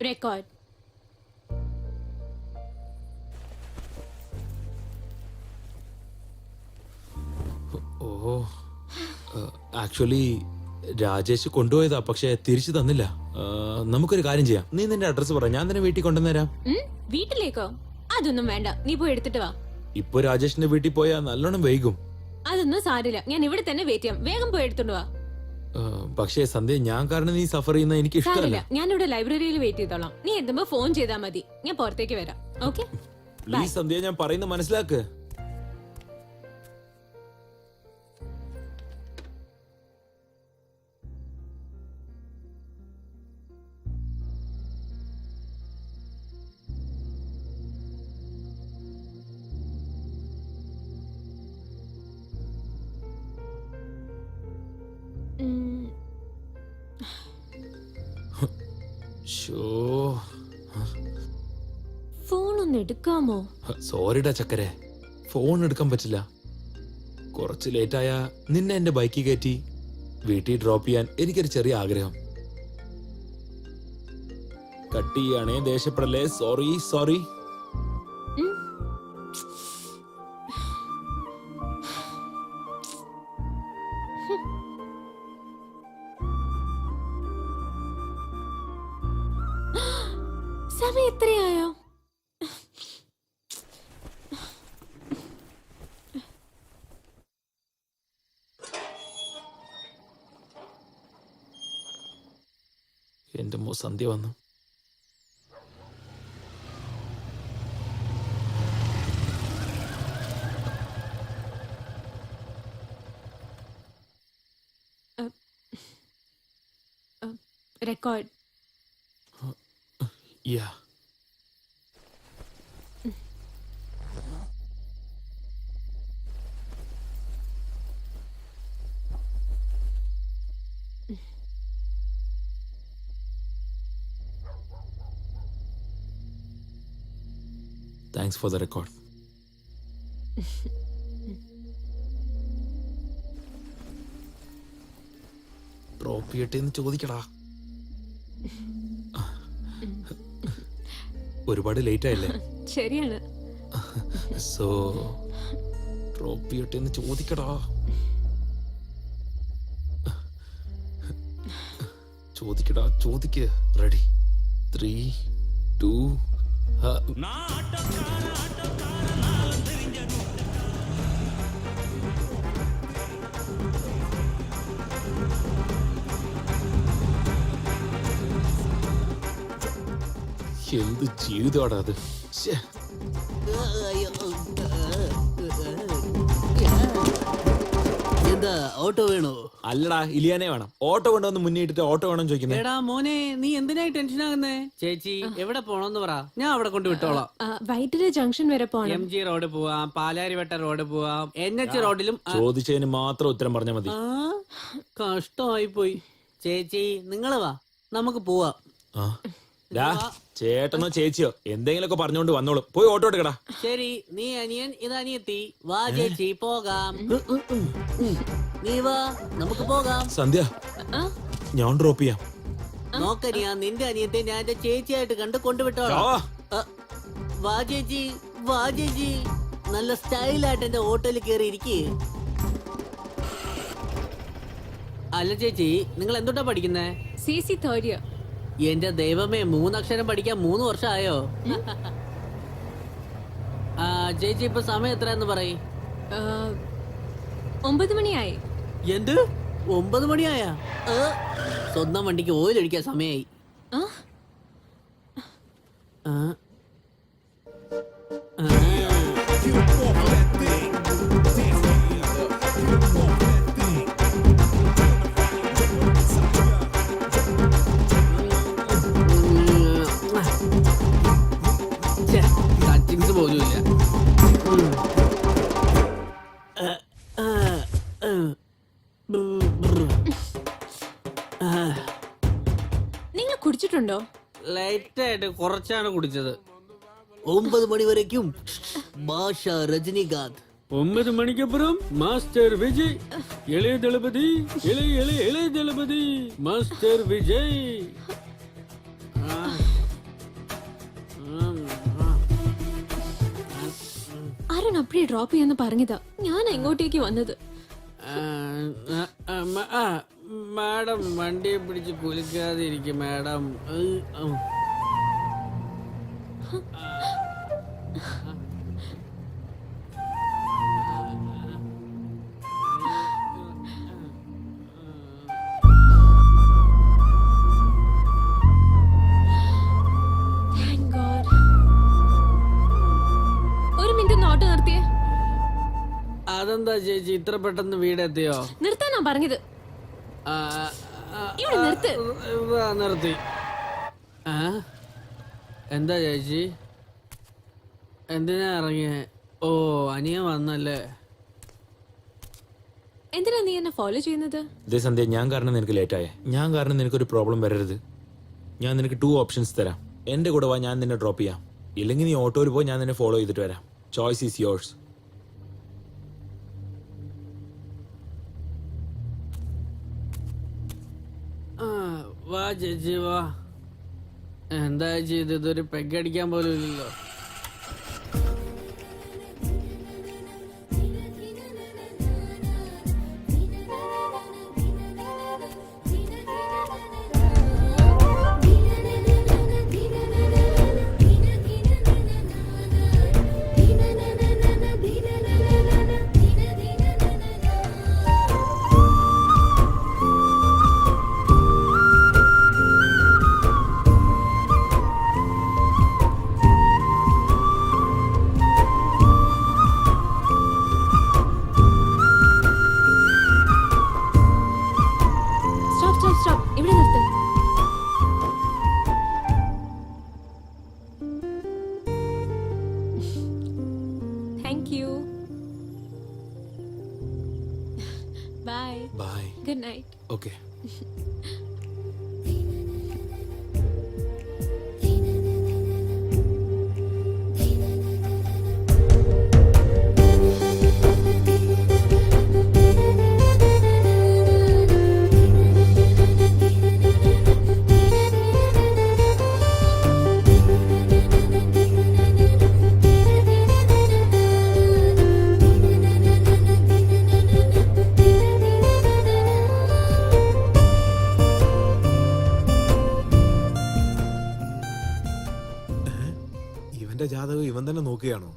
Record. ഓ actually Rajesh കൊണ്ടുപോയതാ, പക്ഷെ തിരിച്ചു തന്നില്ല. നമുക്കൊരു കാര്യം ചെയ്യാം, നീ നിന്റെ അഡ്രസ് പറ, ഞാൻ തന്നെ വീട്ടിൽ കൊണ്ടുവന്നേരാം. വീട്ടിലേക്കോ? അതൊന്നും വേണ്ട, നീ പോയി എടുത്തിട്ട് വാ. ഇപ്പൊ രാജേഷിന്റെ വീട്ടിൽ പോയാ നല്ലോണം വൈകും. അതൊന്നും സാരില്ല, ഞാൻ ഇവിടെ തന്നെ വെയിറ്റ് ചെയ്യാം. വേഗം പോയി എടുത്തോണ്ട് വാ. പക്ഷേ സന്ധ്യ, ഞാൻ കാരണം നീ സഫർ ചെയ്യുന്ന എനിക്ക് ഇഷ്ടമല്ല. സാരില്ല, ഞാൻ ഇവിടെ ലൈബ്രറിയിൽ വെയിറ്റ് ചെയ്തോളാം. നീ എത്തുമ്പോ ഫോൺ ചെയ്താൽ മതി, ഞാൻ പുറത്തേക്ക് വരാം. ഓക്കെ? പ്ലീസ് സന്ധ്യ, ഞാൻ പറയുന്ന മനസ്സിലാക്ക്. ഫോൺ ഒന്ന് എടുക്കാമോ? സോറിടാ ചക്കരെ, ഫോൺ എടുക്കാൻ പറ്റില്ല. കുറച്ച് ലേറ്റായ നിന്നെ എന്റെ ബൈക്കിൽ കയറ്റി വീട്ടിൽ ഡ്രോപ്പ് ചെയ്യാൻ എനിക്കൊരു ചെറിയ ആഗ്രഹം. കട്ട് ചെയ്യാണേ, ദേഷ്യപ്പെടല്ലേ. Sorry sorry. സമയം എത്രയായോ? എന്റെ മോ സന്ധ്യ വന്നു. Record. Yeah. Thanks for the record. Drop ചെയ്യട്ടെ എന്ന് ചോദിക്കടാ. ഒരുപാട് ലേറ്റ് ആയില്ലേ? ശരിയാണ്. സോ ഡ്രോപ്പ് ചെയ്യട്ടെ എന്ന് ചോദിക്കടാ. ചോദിക്കടാ, ചോദിക്ക്. റെഡി? 3, 2. എന്ത് ജീവിതമാടാ അത്. എന്താ ഓട്ടോ വേണോ? അല്ലടാ, ഇലിയാനെ വേണം. ഓട്ടോ കൊണ്ടുവന്ന് മുന്നിട്ടിട്ട് ഓട്ടോ വേണം ചോദിക്കുന്നത്. എടാ മോനെ, നീ എന്തിനായി ടെൻഷൻ ആകുന്നേ? ചേച്ചി എവിടെ പോണോന്ന് പറ, ഞാൻ അവിടെ കൊണ്ട് വിട്ടോളാം. വൈറ്റില ജംഗ്ഷൻ വരെ പോണം. MG റോഡ് പോവാം, പാലാരിവട്ട റോഡ് പോവാം, NH റോഡിലും. ചോദിച്ചതിന് മാത്രം ഉത്തരം പറഞ്ഞാൽ മതി. കഷ്ടമായി പോയി. ചേച്ചി നിങ്ങള് വാ, നമുക്ക് പോവാം. ചേട്ടനോ ചേച്ചിയോ എന്തെങ്കിലുമൊക്കെ പറഞ്ഞോണ്ട് വന്നോളൂ. പോയി ഓട്ടോ എടുക്കടാ. ശരി, നീ അനിയൻ, ഇത് അനിയത്തി. വാ ചേച്ചി, പോകാം. നീ വാ, നമുക്ക് പോകാം. സന്ധ്യ, ഞാൻ ഡ്രോപ്പ് ചെയ്യാം. നോക്കനിയാ, നിന്റെ അനിയത്തെ ഞാൻ എന്റെ ചേച്ചിയായിട്ട് കണ്ട് കൊണ്ടുവിട്ടോളാം. വാ ചേച്ചി, വാ ചേച്ചി. നല്ല സ്റ്റൈലായിട്ട് എന്റെ ഓട്ടോയിൽ കയറി ഇരിക്കേ. അല്ല ചേച്ചി, നിങ്ങൾ എന്തുട്ടാ പഠിക്കുന്നേ? CC third year. എന്റെ ദൈവമേ, 3 അക്ഷരം പഠിക്കാൻ 3 വർഷം ആയോ? ചേച്ചി ഇപ്പൊ സമയം എത്രയെന്ന് പറയ്. 9 മണിയായി. എന്ത് 9 മണിയായ? സ്വന്തം വണ്ടിക്ക് ഓയിൽ ഒഴിക്കാൻ സമയായി. ടച്ചിങ്സ് പോലുമില്ല. നിങ്ങൾ കുടിച്ചിട്ടുണ്ടോ? ലൈറ്റായിട്ട് കുറച്ചാണ് കുടിച്ചത്. 9 മണി വരയ്ക്കും ഭാഷ രജനികാന്ത്. 9 മണിക്കപ്പുറം മാസ്റ്റർ വിജയ്. ഇളയ ദളപതി, ഇളയ ദളപതി മാസ്റ്റർ വിജയ്. അപ്പഴേ ഡ്രോപ്പ് ചെയ്യാന്ന് പറഞ്ഞതാ. ഞാൻ ഇങ്ങോട്ടേക്ക് വന്നത്. മാഡം വണ്ടിയെ പിടിച്ച് കുലുക്കാതെ ഇരിക്കും മാഡം. Thank God. ഒരു മിനിറ്റ് ഒന്ന് ഓട്ടോ നിർത്തിയേ. അതെന്താ ചേച്ചി ഇത്ര പെട്ടെന്ന് വീടെത്തിയോ? നിർത്താനാ പറഞ്ഞത്. ഇവിടെ നിർത്ത്. നിർത്തി. എന്താ ചേച്ചി എന്തിനാ ഇറങ്ങിയേ? ഓ അനിയൻ വന്നല്ലേ. എന്തിനാ നീ എന്നെ ഫോളോ ചെയ്യുന്നത്? ഇതേ സന്ധ്യ, ഞാൻ കാരണം നിനക്ക് ലേറ്റായേ. ഞാൻ കാരണം നിനക്കൊരു പ്രോബ്ലം വരരുത്. ഞാൻ നിനക്ക് 2 ഓപ്ഷൻസ് തരാം. എന്റെ കൂടെ വാ, ഞാൻ നിന്നെ ഡ്രോപ്പ് ചെയ്യാം. ഇല്ലെങ്കിൽ നീ ഓട്ടോയിൽ പോയി ഞാൻ നിന്നെ ഫോളോ ചെയ്തിട്ട് വരാം. Choice is yours. വാ ചേച്ചി വാ. എന്താ ചേച്ചി ഇതൊരു പെഗടിക്കാൻ പോലും ഇല്ലല്ലോ. സ്റ്റോപ്പ്. ഇവിടെ നിർത്ത്. Thank you. Bye. Bye. Good night. Okay. ഇവന്റെ ജാതകം ഇവൻ തന്നെ നോക്കുകയാണോ?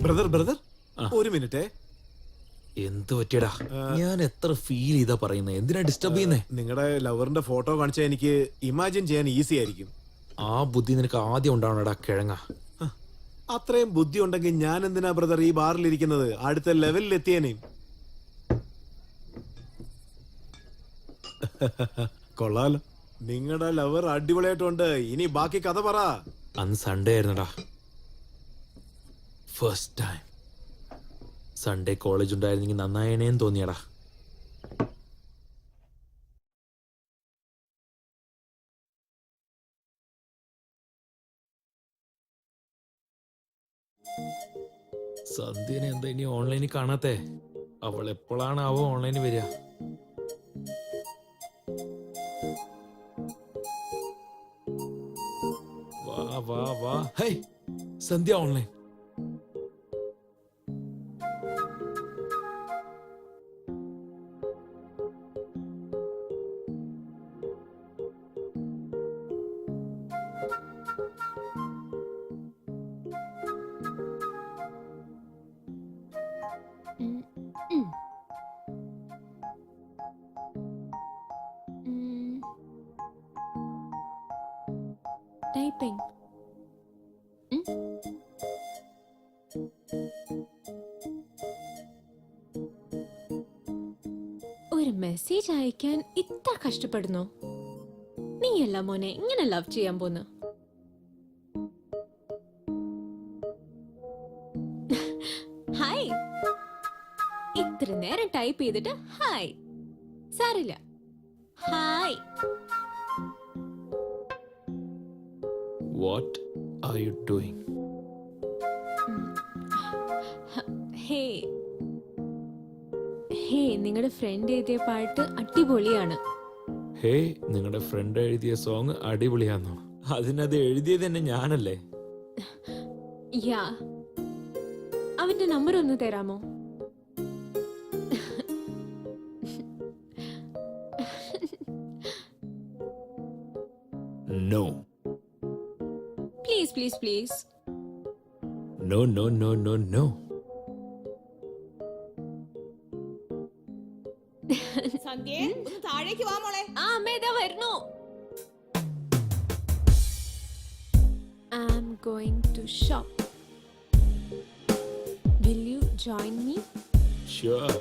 ബ്രദർ ഒരു മിനിറ്റേ. എന്ത് പറ്റിയടാ? ഞാൻ എത്ര ഫീൽ ചെയ്താ പറയുന്നത്? എന്തിനാ ഡിസ്റ്റർബ് ചെയ്യുന്നേ? നിങ്ങളുടെ ലവറിന്റെ ഫോട്ടോ കാണിച്ചാൽ എനിക്ക് ഇമാജിൻ ചെയ്യാൻ ഈസി ആയിരിക്കും. ആ ബുദ്ധി നിനക്ക് ആദ്യം ഉണ്ടാവണടാ കിഴങ്ങ. അത്രയും ബുദ്ധി ഉണ്ടെങ്കിൽ ഞാൻ എന്തിനാ ബ്രദർ ഈ ബാറിലിരിക്കുന്നത്? അടുത്ത ലെവലിൽ എത്തിയേനേയും. കൊള്ളാലോ, നിങ്ങളുടെ ലവർ അടിപൊളിയായിട്ടുണ്ട്. ഇനി ബാക്കി കഥ പറ. അന്ന് സൺഡേ ആയിരുന്നടാ. ഫസ്റ്റ് ടൈം സൺഡേ കോളേജ് ഉണ്ടായിരുന്നെങ്കിൽ നന്നായേനേന്ന് തോന്നിയടാ. സന്ധ്യനെ എന്താ ഇനി ഓൺലൈനിൽ കാണാത്തെ? അവൾ എപ്പോഴാണാവോ ഓൺലൈനിൽ വരിക? വാ വാ വാ. ഹേയ്, സന്ധ്യ ഓൺലൈൻ. ടൈപ്പിംഗ്. ഒരു മെസ്സേജ് അയക്കാൻ ഇത്ര കഷ്ടപ്പെടുന്നോ? നീയല്ല മോനെ ഇങ്ങനെ ലവ് ചെയ്യാൻ പോന്ന്. ഹായ്. ഇത്ര നേരം ടൈപ്പ് ചെയ്തിട്ട് ഹായ്. സാരില്ല. Hi. What are you doing? ഹേ ഹേ, നിങ്ങളുടെ ഫ്രണ്ട് എഴുതിയ പാട്ട് അടിപൊളിയാണ്. ഹേ, നിങ്ങളുടെ ഫ്രണ്ട് എഴുതിയ സോങ് അടിപൊളിയാന്നോ? അതിനത് എഴുതിയത് തന്നെ ഞാനല്ലേ? യാ, നിന്റെ നമ്പർ ഒന്ന് തരാമോ? No please please please. No no no no no. സന്ധ്യേ ഒന്ന് താഴേക്ക് വാ മോളെ. ആ അമ്മ ഇതാ വരുന്നു. I'm going to shop. Will you join me? Sure.